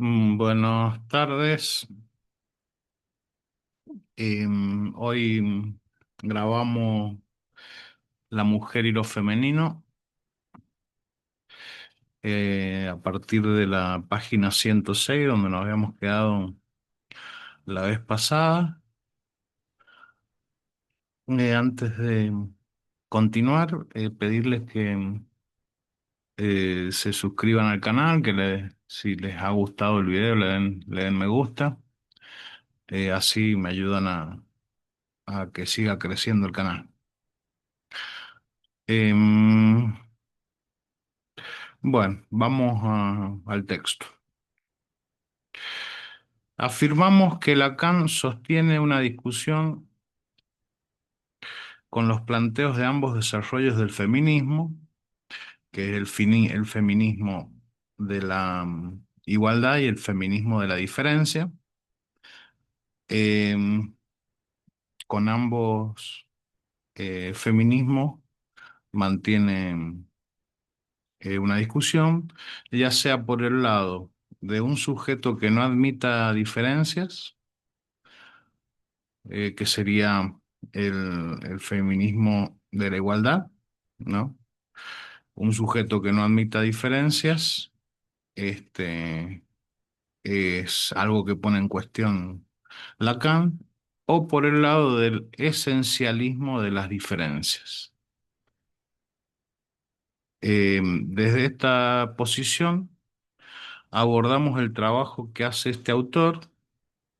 Buenas tardes. Hoy grabamos La mujer y lo femenino a partir de la página 106, donde nos habíamos quedado la vez pasada. Antes de continuar, pedirles que se suscriban al canal, si les ha gustado el video, le den me gusta. Así me ayudan a que siga creciendo el canal. Em, Bueno, vamos al texto. Afirmamos que Lacan sostiene una discusión con los planteos de ambos desarrollos del feminismo, que es el feminismo de la igualdad y el feminismo de la diferencia. Em, con ambos feminismos mantienen una discusión, ya sea por el lado de un sujeto que no admita diferencias, que sería el feminismo de la igualdad, ¿no? Un sujeto que no admita diferencias, este, es algo que pone en cuestión Lacan, o por el lado del esencialismo de las diferencias. Desde esta posición abordamos el trabajo que hace este autor,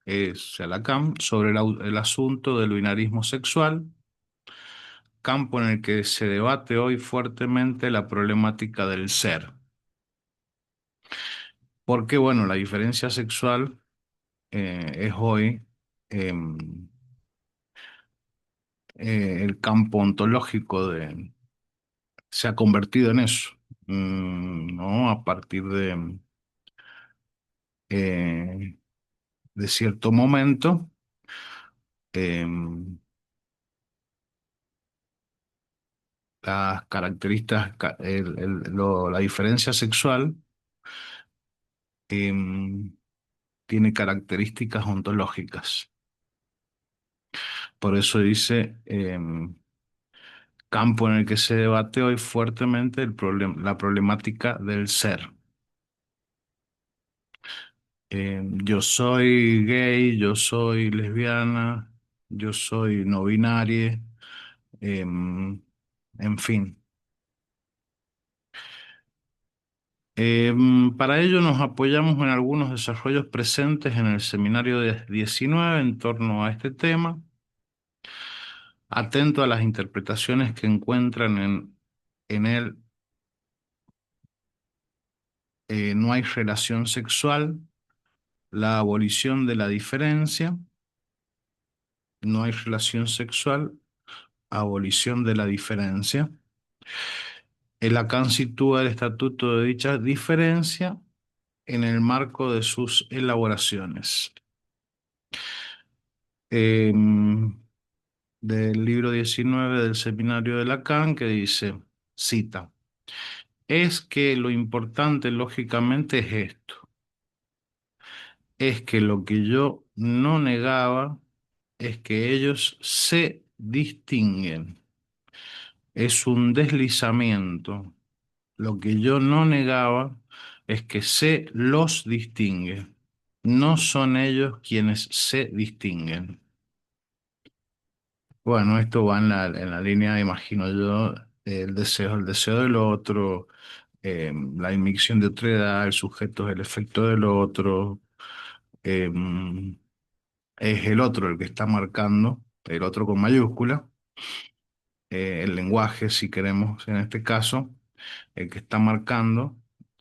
es Lacan, sobre el asunto del binarismo sexual, campo en el que se debate hoy fuertemente la problemática del ser. Porque, bueno, la diferencia sexual es hoy el campo ontológico se ha convertido en eso, ¿no? A partir eh, de cierto momento, em, las características, la diferencia sexual em, tiene características ontológicas. Por eso dice, campo en el que se debate hoy fuertemente la problemática del ser. Yo soy gay, yo soy lesbiana, yo soy no binaria, en fin. Para ello nos apoyamos en algunos desarrollos presentes en el seminario de 19 en torno a este tema, atento a las interpretaciones que encuentran en él. No hay relación sexual, la abolición de la diferencia, no hay relación sexual, abolición de la diferencia. El Lacan sitúa el estatuto de dicha diferencia en el marco de sus elaboraciones. Em, Del libro 19 del seminario de Lacan, que dice, cita, es que lo importante lógicamente es esto, es que lo que yo no negaba es que ellos se distinguen, es un deslizamiento. Lo que yo no negaba es que se los distingue, no son ellos quienes se distinguen. Bueno, esto va en la línea, imagino yo, el deseo del otro, la inmixción de otra edad, el sujeto es el efecto del otro, eh, es el otro el que está marcando, el otro con mayúscula, el lenguaje, si queremos, en este caso, el que está marcando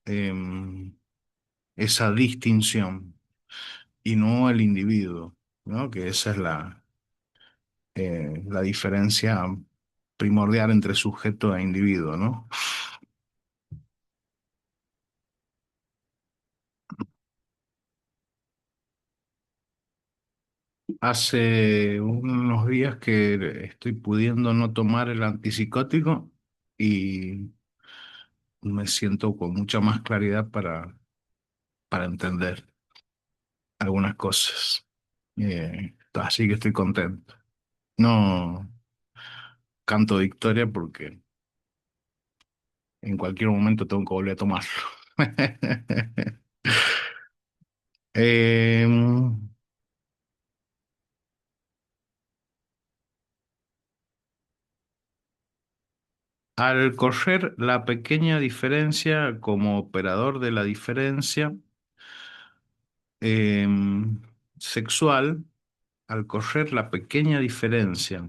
eh, esa distinción y no el individuo, ¿no? Que esa es la diferencia primordial entre sujeto e individuo, ¿no? Hace unos días que estoy pudiendo no tomar el antipsicótico y me siento con mucha más claridad para entender. algunas cosas. Así que estoy contento. No canto victoria porque en cualquier momento tengo que volver a tomarlo. Em, Al correr la pequeña diferencia como operador de la diferencia em, sexual, al correr la pequeña diferencia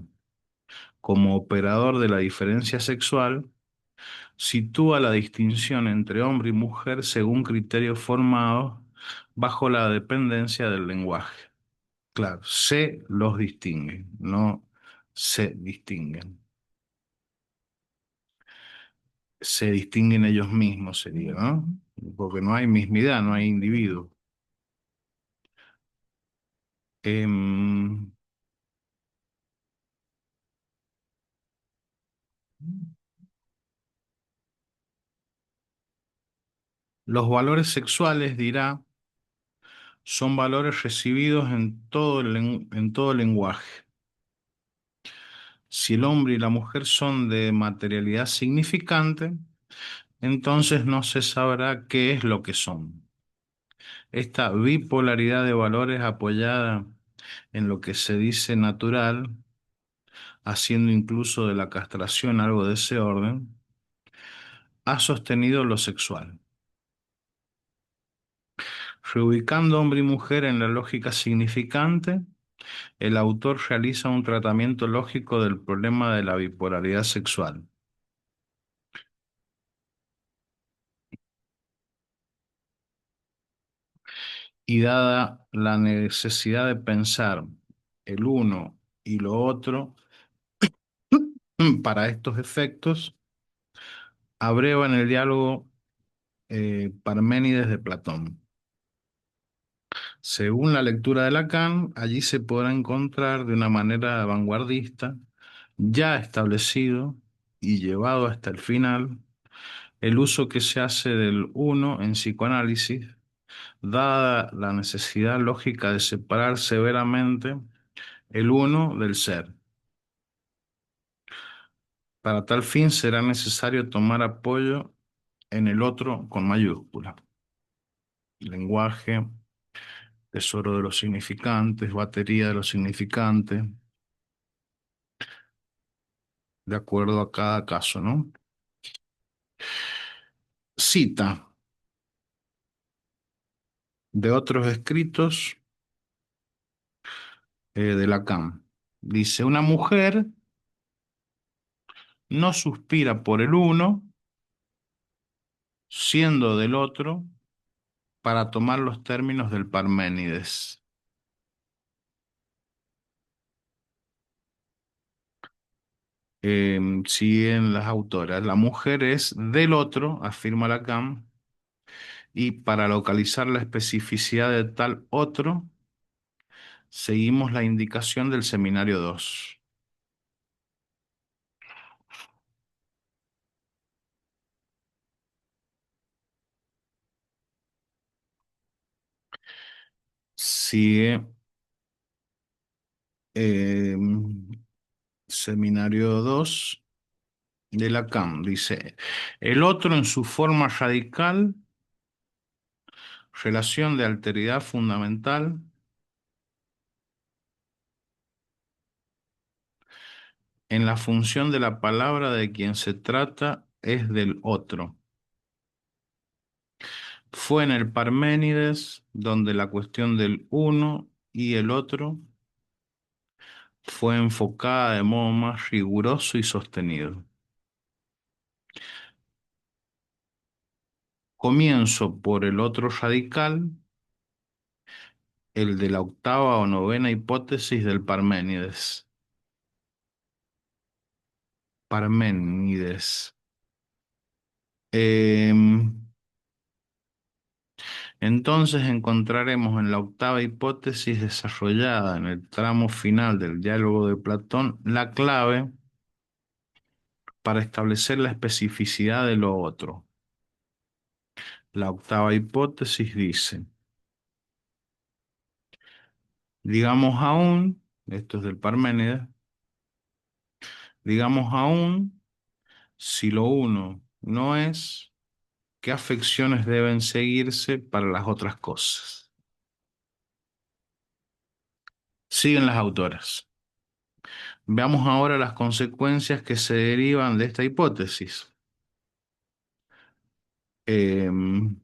como operador de la diferencia sexual, sitúa la distinción entre hombre y mujer según criterios formados bajo la dependencia del lenguaje. Claro, se los distingue, no se distinguen. Se distinguen ellos mismos, sería, ¿no? Porque no hay mismidad, no hay individuo. Em, los valores sexuales, dirá, son valores recibidos en todo lenguaje. Si el hombre y la mujer son de materialidad significante, entonces no se sabrá qué es lo que son. Esta bipolaridad de valores apoyada en lo que se dice natural, haciendo incluso de la castración algo de ese orden, ha sostenido lo sexual. Reubicando hombre y mujer en la lógica significante, el autor realiza un tratamiento lógico del problema de la bipolaridad sexual. Y dada la necesidad de pensar el uno y lo otro, para estos efectos, abreva en el diálogo Parménides de Platón. Según la lectura de Lacan, allí se podrá encontrar de una manera vanguardista, ya establecido y llevado hasta el final, el uso que se hace del uno en psicoanálisis, dada la necesidad lógica de separar severamente el uno del ser. Para tal fin será necesario tomar apoyo en el otro con mayúscula. Lenguaje, tesoro de los significantes, batería de los significantes, de acuerdo a cada caso, ¿no? Cita de otros escritos de Lacan. Dice, una mujer no suspira por el uno, siendo del otro, para tomar los términos del Parménides. Siguen las autoras. La mujer es del otro, afirma Lacan, y para localizar la especificidad de tal otro, seguimos la indicación del seminario 2. Sigue eh, seminario 2 de Lacan. Dice, el otro en su forma radical, relación de alteridad fundamental, en la función de la palabra de quien se trata es del otro. Fue en el Parménides donde la cuestión del uno y el otro fue enfocada de modo más riguroso y sostenido. Comienzo por el otro radical, el de la octava o novena hipótesis del Parménides. Parménides. Em, entonces encontraremos en la octava hipótesis desarrollada en el tramo final del diálogo de Platón la clave para establecer la especificidad de lo otro. La octava hipótesis dice, Digamos aún, esto es del Parménides, digamos aún, si lo uno no es, ¿qué afecciones deben seguirse para las otras cosas? Siguen las autoras. Veamos ahora las consecuencias que se derivan de esta hipótesis. Em,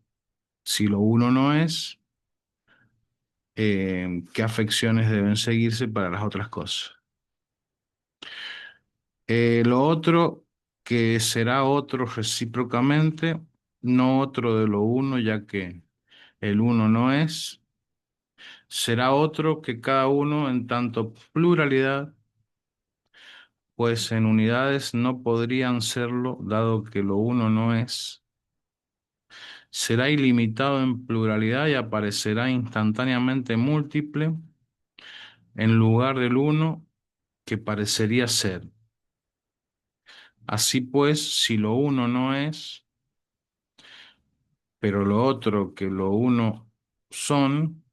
si lo uno no es, ¿qué afecciones deben seguirse para las otras cosas? Lo otro, que será otro recíprocamente, no otro de lo uno, ya que el uno no es, será otro que cada uno en tanto pluralidad, pues en unidades no podrían serlo, dado que lo uno no es. Será ilimitado en pluralidad y aparecerá instantáneamente múltiple en lugar del uno que parecería ser. Así pues, si lo uno no es, pero lo otro que lo uno son,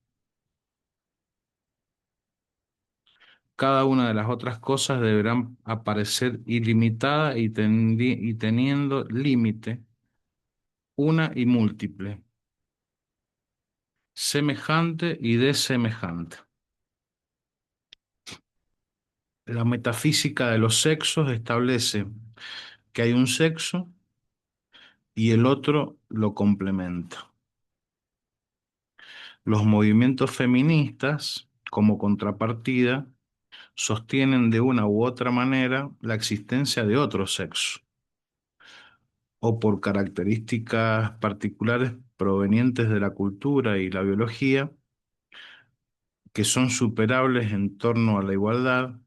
cada una de las otras cosas deberán aparecer ilimitada y teniendo límite, una y múltiple, semejante y desemejante. La metafísica de los sexos establece que hay un sexo y el otro lo complementa. Los movimientos feministas, como contrapartida, sostienen de una u otra manera la existencia de otro sexo, o por características particulares provenientes de la cultura y la biología, que son superables en torno a la igualdad,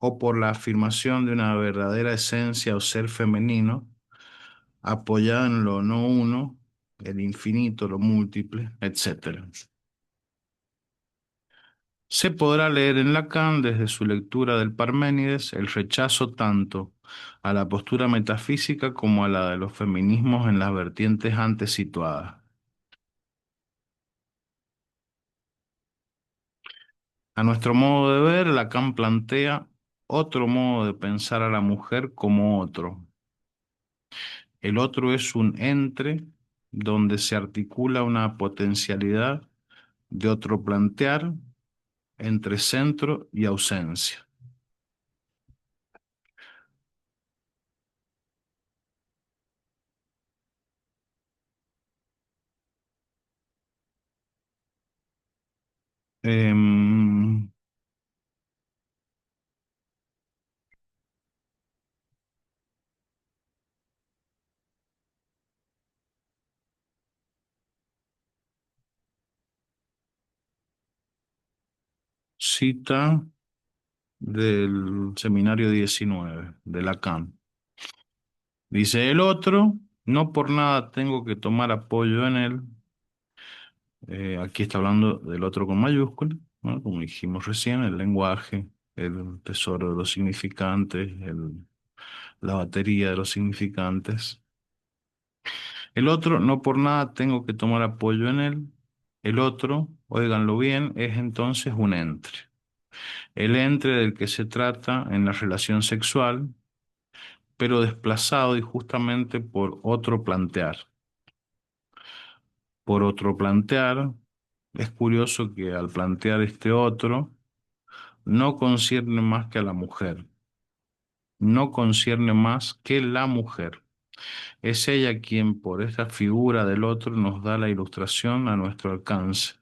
o por la afirmación de una verdadera esencia o ser femenino, apoyada en lo no uno, el infinito, lo múltiple, etcétera. Se podrá leer en Lacan, desde su lectura del Parménides, el rechazo tanto a la postura metafísica como a la de los feminismos en las vertientes antes situadas. A nuestro modo de ver, Lacan plantea otro modo de pensar a la mujer como otro. El otro es un entre donde se articula una potencialidad de otro plantear entre centro y ausencia. Em, cita del seminario 19 de Lacan. Dice el otro, no por nada tengo que tomar apoyo en él. Aquí está hablando del otro con mayúscula, ¿no? Como dijimos recién, el lenguaje, el tesoro de los significantes, la batería de los significantes. El otro, no por nada tengo que tomar apoyo en él. El otro, óiganlo bien, es entonces un entre. El entre del que se trata en la relación sexual, pero desplazado y justamente por otro plantear. Por otro plantear, es curioso que al plantear este otro, no concierne más que a la mujer, no concierne más que la mujer. Es ella quien por esta figura del otro nos da la ilustración a nuestro alcance,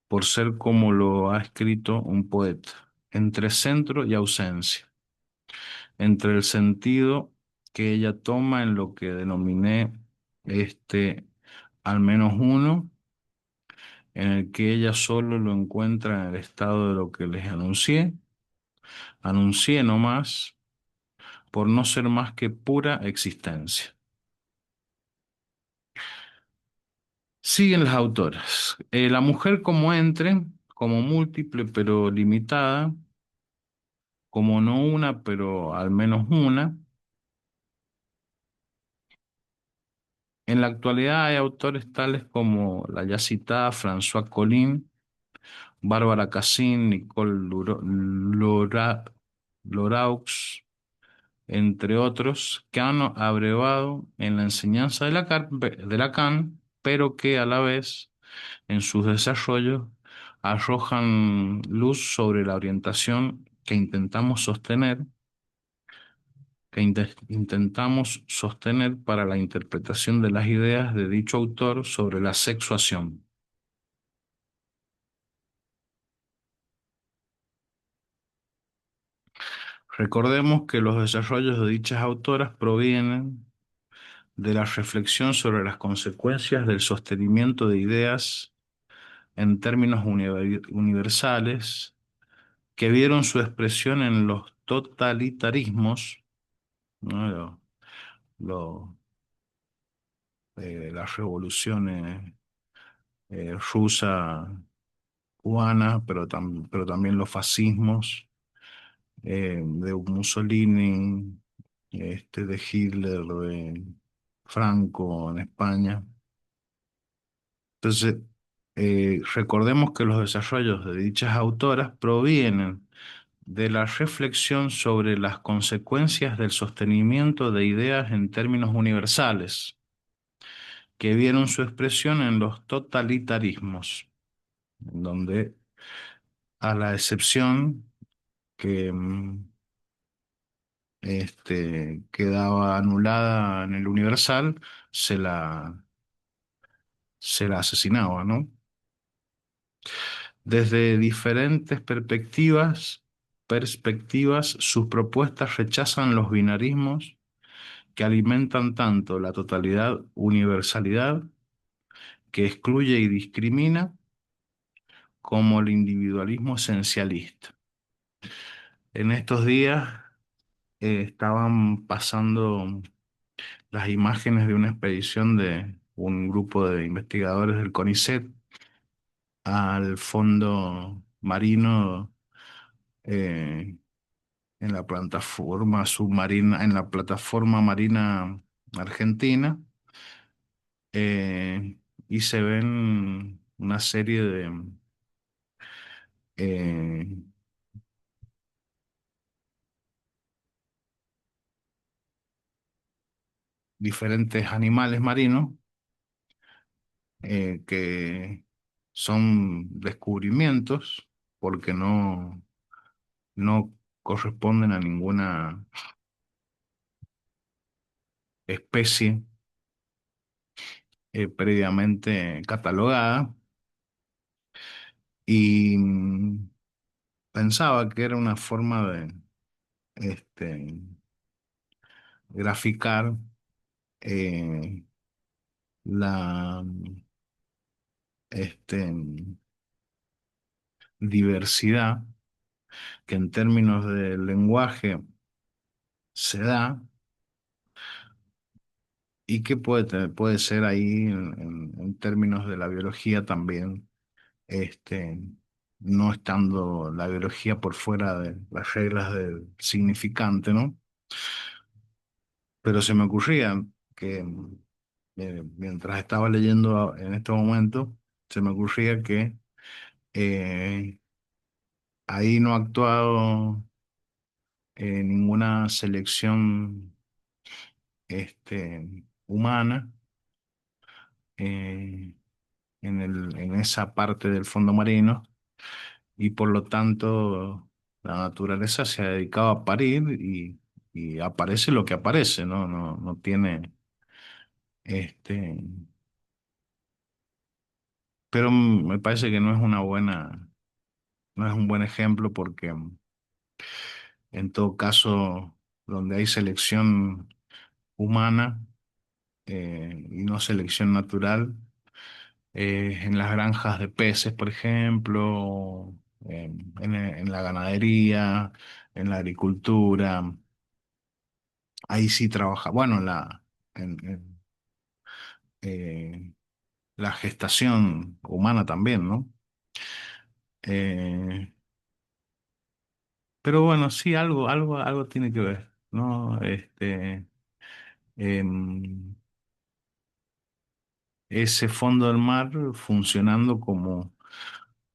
por ser como lo ha escrito un poeta, entre centro y ausencia, entre el sentido que ella toma en lo que denominé este al menos uno, en el que ella solo lo encuentra en el estado de lo que les anuncié nomás, por no ser más que pura existencia. Siguen las autoras. La mujer como entre, como múltiple pero limitada, como no una pero al menos una, En la actualidad hay autores tales como la ya citada François Collin, Bárbara Cassin, Nicole Loraux, entre otros, que han abrevado en la enseñanza de Lacan, pero que a la vez en sus desarrollos arrojan luz sobre la orientación que intentamos sostener, intentamos sostener para la interpretación de las ideas de dicho autor sobre la sexuación. Recordemos que los desarrollos de dichas autoras provienen de la reflexión sobre las consecuencias del sostenimiento de ideas en términos universales que vieron su expresión en los totalitarismos, ¿no? Lo- las revoluciones rusa, cubana, pero también los fascismos de Mussolini, de Hitler, de Franco en España. Entonces, recordemos que los desarrollos de dichas autoras provienen de la reflexión sobre las consecuencias del sostenimiento de ideas en términos universales, que vieron su expresión en los totalitarismos, en donde, a la excepción que quedaba anulada en el universal, se se la asesinaba, ¿no? Desde diferentes perspectivas, sus propuestas rechazan los binarismos que alimentan tanto la totalidad universalidad, que excluye y discrimina, como el individualismo esencialista. En estos días estaban pasando las imágenes de una expedición de un grupo de investigadores del CONICET al fondo marino, eh, en la plataforma submarina, en la plataforma marina argentina, y se ven una serie de eh, diferentes animales marinos que son descubrimientos porque no corresponden a ninguna especie previamente catalogada, y pensaba que era una forma de este, graficar eh, la este, diversidad que en términos de lenguaje se da, y que puede ser ahí en términos de la biología también, este, no estando la biología por fuera de las reglas del significante, ¿no? Pero se me ocurría que mientras estaba leyendo en este momento, se me ocurría que eh, ahí no ha actuado ninguna selección humana eh, en esa parte del fondo marino, y por lo tanto la naturaleza se ha dedicado a parir, y aparece lo que aparece, ¿no? No tiene este, pero me parece que no es un buen ejemplo, porque en todo caso, donde hay selección humana y no selección natural, en las granjas de peces, por ejemplo, en la ganadería, en la agricultura, ahí sí trabaja, bueno, en, eh, la gestación humana también, ¿no? Eh, pero bueno, sí, algo tiene que ver, ¿no? Em, ese fondo del mar funcionando como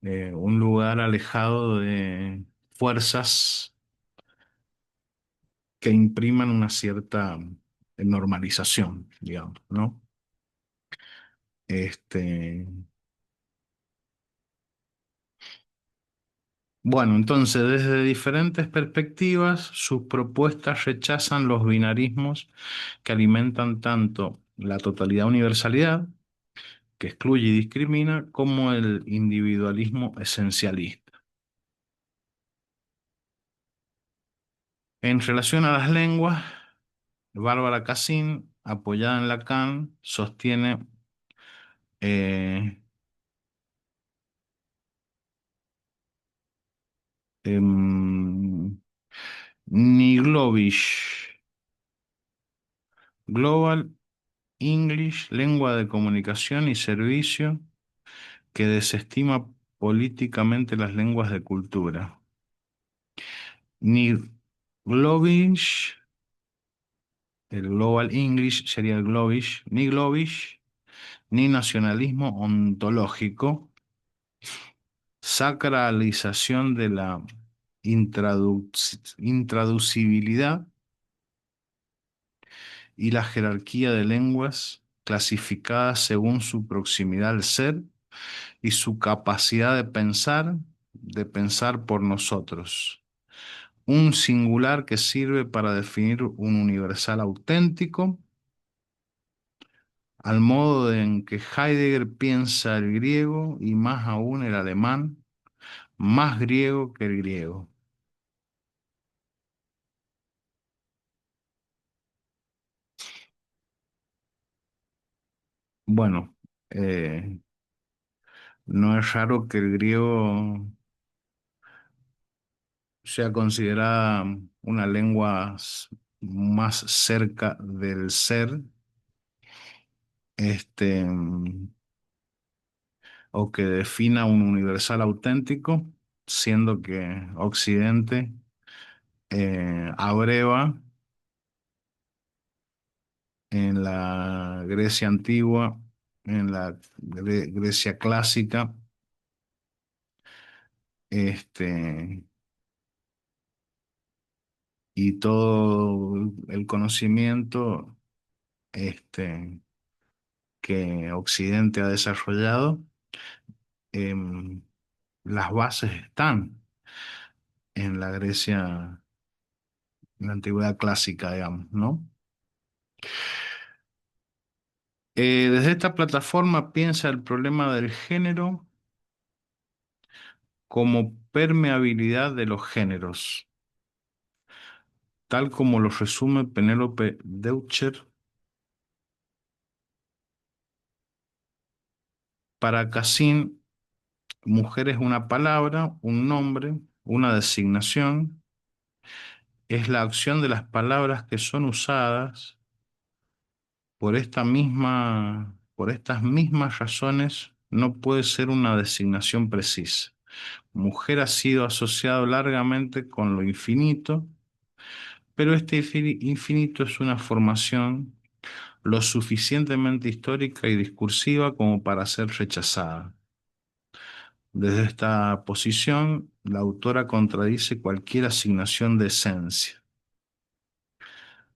un lugar alejado de fuerzas que impriman una cierta normalización, digamos, ¿no? Este, bueno, entonces, desde diferentes perspectivas, sus propuestas rechazan los binarismos que alimentan tanto la totalidad universalidad, que excluye y discrimina, como el individualismo esencialista. En relación a las lenguas, Bárbara Cassin, apoyada en Lacan, sostiene eh, em, Niglovish, Global English, lengua de comunicación y servicio, que desestima políticamente las lenguas de cultura. Niglovish, el Global English sería el Globish, Niglovish, ni nacionalismo ontológico, sacralización de la intraducibilidad y la jerarquía de lenguas clasificadas según su proximidad al ser y su capacidad de pensar por nosotros. Un singular que sirve para definir un universal auténtico, al modo en que Heidegger piensa el griego y más aún el alemán, más griego que el griego. Bueno, no es raro que el griego sea considerada una lengua más cerca del ser, este, o que defina un universal auténtico, siendo que Occidente abreva en la Grecia antigua, en la Grecia clásica, este, y todo el conocimiento este, que Occidente ha desarrollado, em, las bases están en la Grecia, en la antigüedad clásica, digamos, ¿no? Desde esta plataforma piensa el problema del género como permeabilidad de los géneros, tal como lo resume Penélope Deutscher. Para Cassin, mujer es una palabra, un nombre, una designación, es la acción de las palabras que son usadas por estas mismas razones, no puede ser una designación precisa. Mujer ha sido asociado largamente con lo infinito, pero este infinito es una formación lo suficientemente histórica y discursiva como para ser rechazada. Desde esta posición, la autora contradice cualquier asignación de esencia.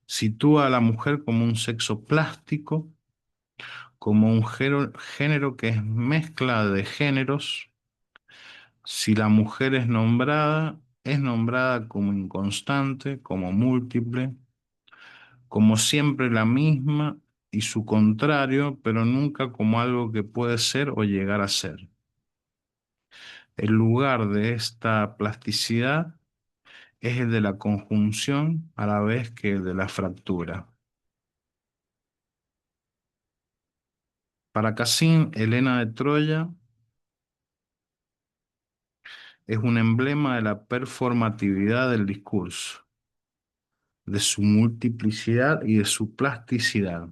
Sitúa a la mujer como un sexo plástico, como un género que es mezcla de géneros. Si la mujer es nombrada como inconstante, como múltiple, como siempre la misma y su contrario, pero nunca como algo que puede ser o llegar a ser. El lugar de esta plasticidad es el de la conjunción a la vez que el de la fractura. Para Cassin, Helena de Troya es un emblema de la performatividad del discurso, de su multiplicidad y de su plasticidad.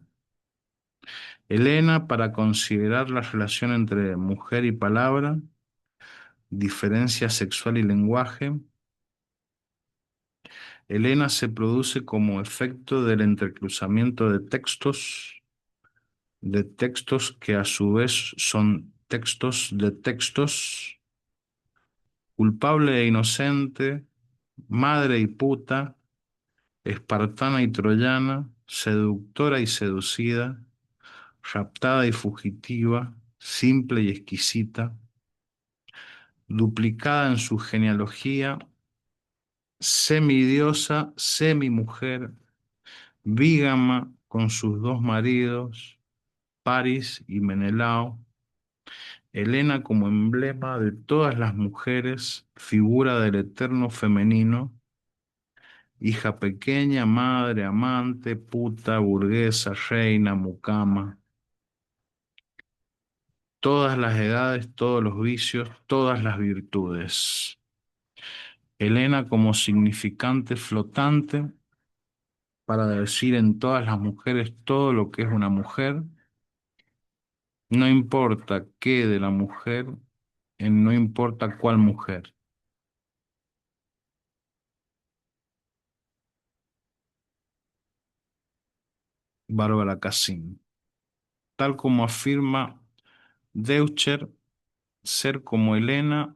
Helena, para considerar la relación entre mujer y palabra, diferencia sexual y lenguaje, Helena se produce como efecto del entrecruzamiento de textos, de textos que a su vez son textos de textos, culpable e inocente, madre y puta, espartana y troyana, seductora y seducida, raptada y fugitiva, simple y exquisita, duplicada en su genealogía, semidiosa, semimujer, bígama con sus dos maridos, Paris y Menelao, Helena como emblema de todas las mujeres, figura del eterno femenino, hija pequeña, madre, amante, puta, burguesa, reina, mucama, todas las edades, todos los vicios, todas las virtudes. Helena como significante flotante para decir en todas las mujeres todo lo que es una mujer, no importa qué de la mujer, en no importa cuál mujer. Bárbara Cassin. Tal como afirma Deutscher, ser como Helena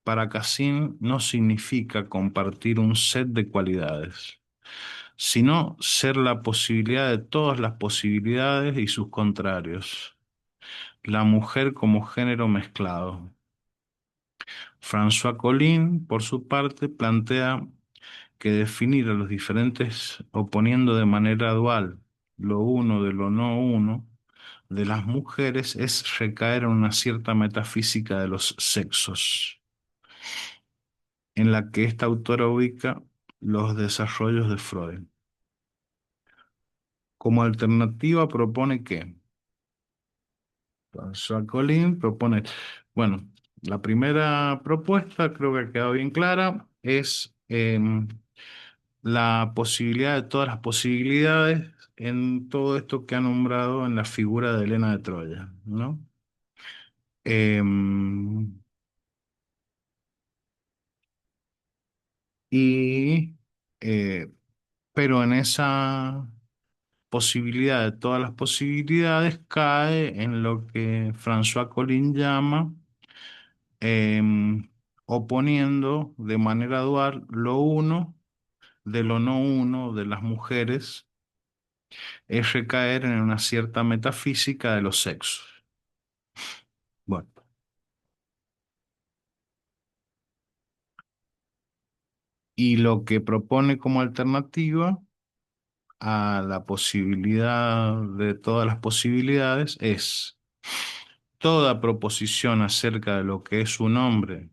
para Cassin no significa compartir un set de cualidades, sino ser la posibilidad de todas las posibilidades y sus contrarios, la mujer como género mezclado. François Collin, por su parte, plantea que definir a los diferentes oponiendo de manera dual lo uno de lo no uno de las mujeres es recaer en una cierta metafísica de los sexos, en la que esta autora ubica los desarrollos de Freud. Como alternativa propone que François Collin propone, bueno, la primera propuesta creo que ha quedado bien clara, es la posibilidad de todas las posibilidades en todo esto que ha nombrado en la figura de Helena de Troya, ¿no? Em, y, eh, pero en esa posibilidad de todas las posibilidades cae en lo que François Collin llama oponiendo de manera dual lo uno de lo no uno de las mujeres, es recaer en una cierta metafísica de los sexos. Bueno, y lo que propone como alternativa a la posibilidad de todas las posibilidades es toda proposición acerca de lo que es un hombre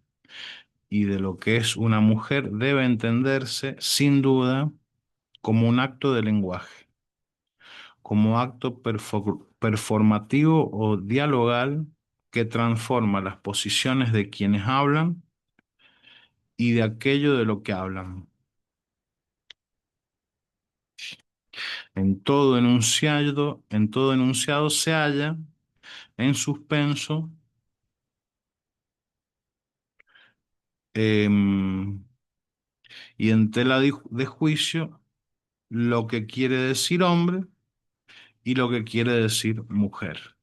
y de lo que es una mujer debe entenderse sin duda como un acto de lenguaje, como acto performativo o dialogal que transforma las posiciones de quienes hablan y de aquello de lo que hablan. En todo enunciado se halla en suspenso em, y en tela de juicio lo que quiere decir hombre y lo que quiere decir mujer.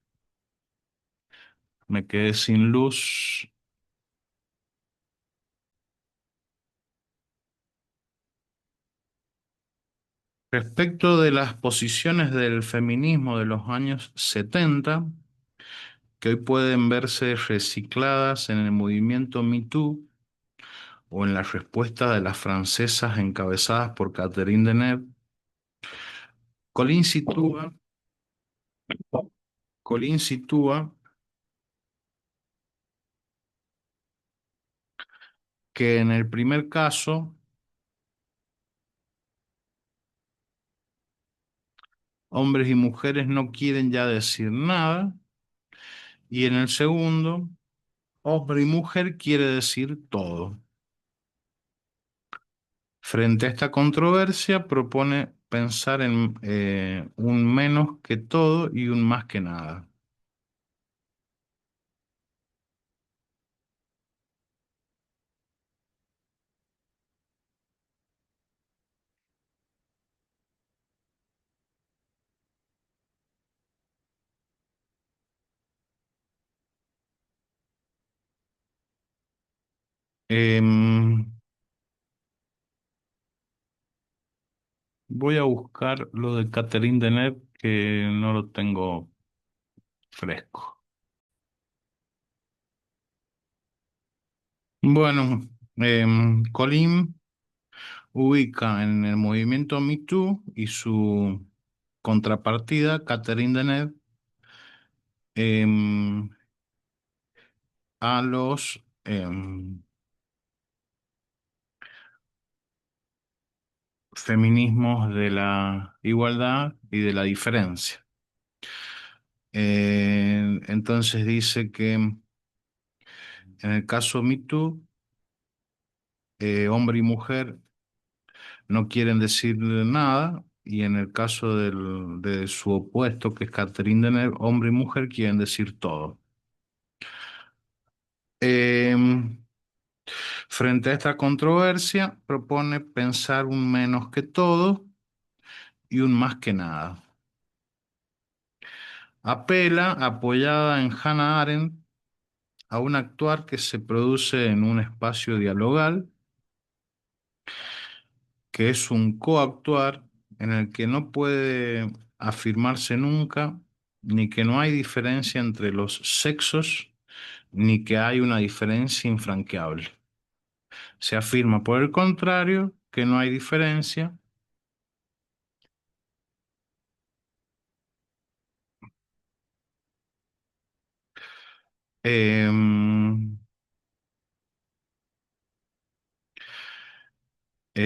Me quedé sin luz. Respecto de las posiciones del feminismo de los años 70, que hoy pueden verse recicladas en el movimiento Me Too o en las respuestas de las francesas encabezadas por Catherine Deneuve, Colin sitúa, Colin sitúa que en el primer caso, hombres y mujeres no quieren ya decir nada, y en el segundo, hombre y mujer quiere decir todo. Frente a esta controversia, propone pensar en un menos que todo y un más que nada. Em, Voy a buscar lo de Catherine Deneuve, que no lo tengo fresco. Bueno, Colin ubica en el movimiento Me Too y su contrapartida, Catherine Deneuve, em, a los feminismos de la igualdad y de la diferencia. Entonces dice que en el caso Me Too, hombre y mujer no quieren decir nada, y en el caso de su opuesto, que es Catherine Deneuve, hombre y mujer quieren decir todo. Em, Frente a esta controversia, propone pensar un menos que todo y un más que nada. Apela, apoyada en Hannah Arendt, a un actuar que se produce en un espacio dialogal, que es un coactuar en el que no puede afirmarse nunca ni que no hay diferencia entre los sexos, ni que hay una diferencia infranqueable. Se afirma, por el contrario, que no hay diferencia. em,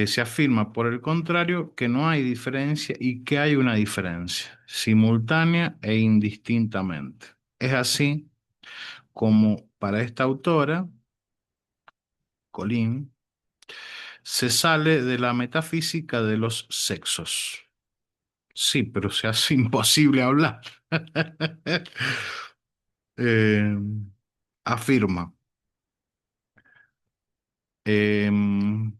Se afirma, por el contrario, que no hay diferencia y que hay una diferencia, simultánea e indistintamente. Es así como para esta autora, Colin, se sale de la metafísica de los sexos. Sí, pero se hace imposible hablar. Eh, Afirma, em,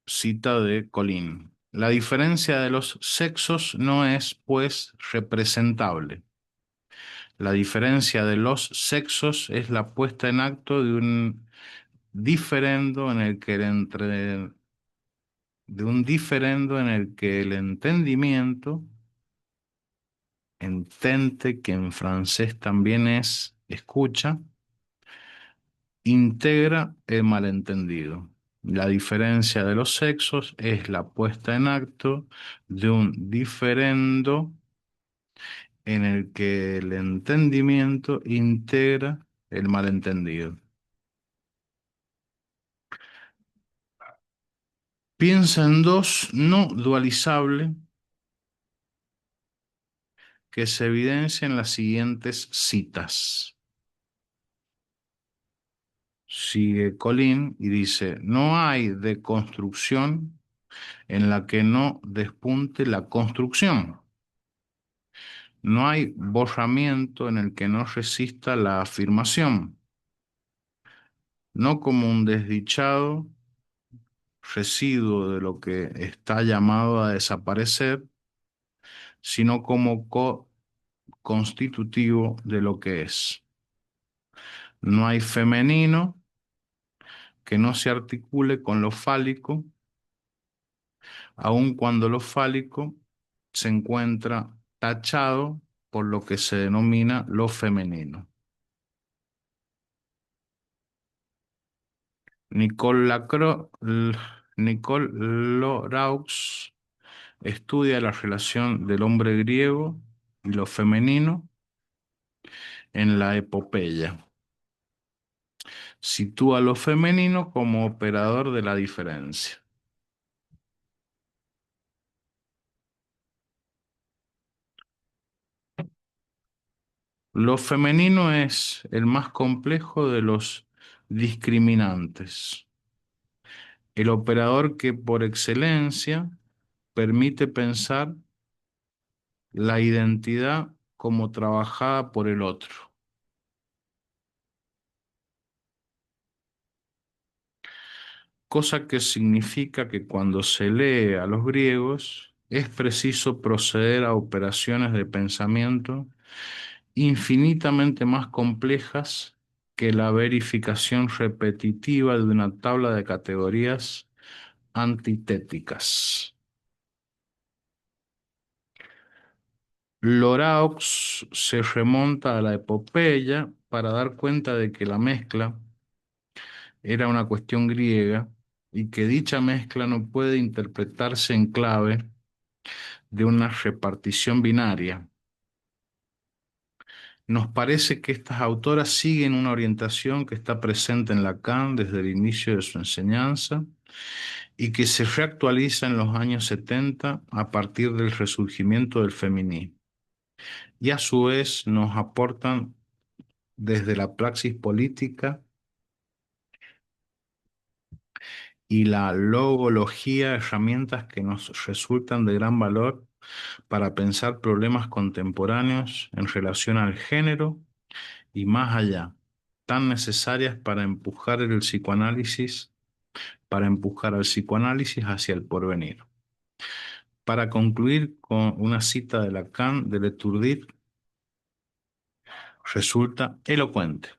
cita de Colin: la diferencia de los sexos no es, pues, representable. La diferencia de los sexos es la puesta en acto de un diferendo en el que el entendimiento, entente, que en francés también es escucha, integra el malentendido. La diferencia de los sexos es la puesta en acto de un diferendo en el que el entendimiento integra el malentendido. Piensa en dos no dualizable que se evidencian en las siguientes citas. Sigue Colin y dice: no hay deconstrucción en la que no despunte la construcción. No hay borramiento en el que no resista la afirmación. No como un desdichado residuo de lo que está llamado a desaparecer, sino como constitutivo de lo que es. No hay femenino que no se articule con lo fálico, aun cuando lo fálico se encuentra tachado por lo que se denomina lo femenino. Nicole Nicole Loraux estudia la relación del hombre griego y lo femenino en la epopeya. Sitúa lo femenino como operador de la diferencia. Lo femenino es el más complejo de los discriminantes, el operador que por excelencia permite pensar la identidad como trabajada por el otro, cosa que significa que cuando se lee a los griegos es preciso proceder a operaciones de pensamiento infinitamente más complejas que la verificación repetitiva de una tabla de categorías antitéticas. Loraux se remonta a la epopeya para dar cuenta de que la mezcla era una cuestión griega y que dicha mezcla no puede interpretarse en clave de una repartición binaria. Nos parece que estas autoras siguen una orientación que está presente en Lacan desde el inicio de su enseñanza y que se reactualiza en los años 70 a partir del resurgimiento del feminismo. Y a su vez nos aportan desde la praxis política y la logología herramientas que nos resultan de gran valor para pensar problemas contemporáneos en relación al género y más allá, tan necesarias para empujar al psicoanálisis hacia el porvenir. Para concluir con una cita de Lacan de Leturdir, resulta elocuente.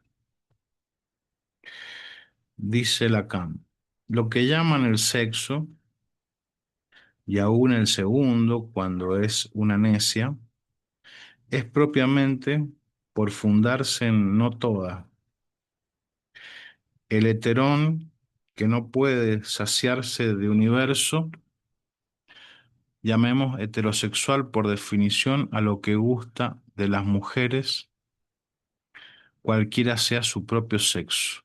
Dice Lacan, lo que llaman el sexo, y aún el segundo, cuando es una necia, es propiamente por fundarse en no toda. El heterón, que no puede saciarse de universo, llamemos heterosexual por definición a lo que gusta de las mujeres, cualquiera sea su propio sexo.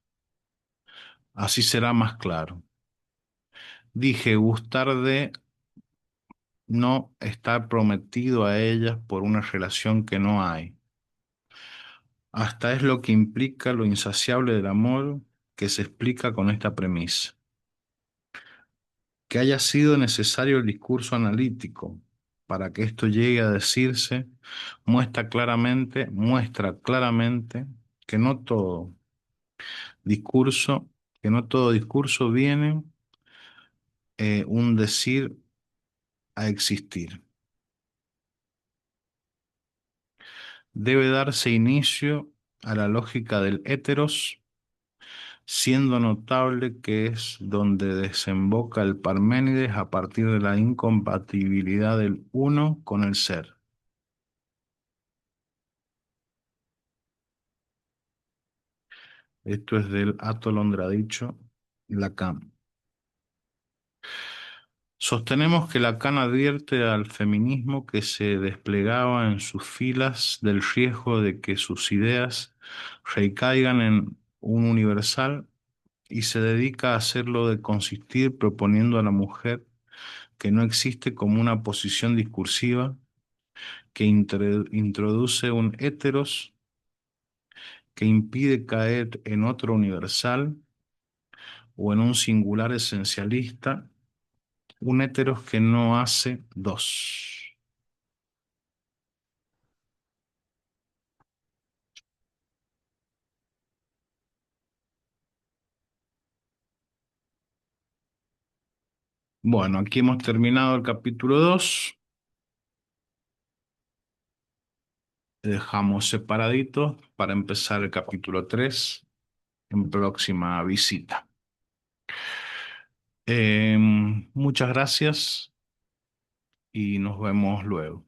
Así será más claro. Dije gustar de no estar prometido a ellas por una relación que no hay. Hasta es lo que implica lo insaciable del amor que se explica con esta premisa. Que haya sido necesario el discurso analítico para que esto llegue a decirse, muestra claramente que no todo discurso, que no todo discurso viene un decir a existir. Debe darse inicio a la lógica del héteros, siendo notable que es donde desemboca el Parménides a partir de la incompatibilidad del uno con el ser. Esto es del Atolondradicho Lacan. Sostenemos que Lacan advierte al feminismo que se desplegaba en sus filas del riesgo de que sus ideas recaigan en un universal y se dedica a hacerlo de consistir proponiendo a la mujer que no existe como una posición discursiva que introduce un héteros que impide caer en otro universal o en un singular esencialista, un héteros que no hace dos. Bueno, aquí hemos terminado el capítulo 2. Dejamos separaditos para empezar el capítulo 3 en próxima visita. Muchas gracias y nos vemos luego.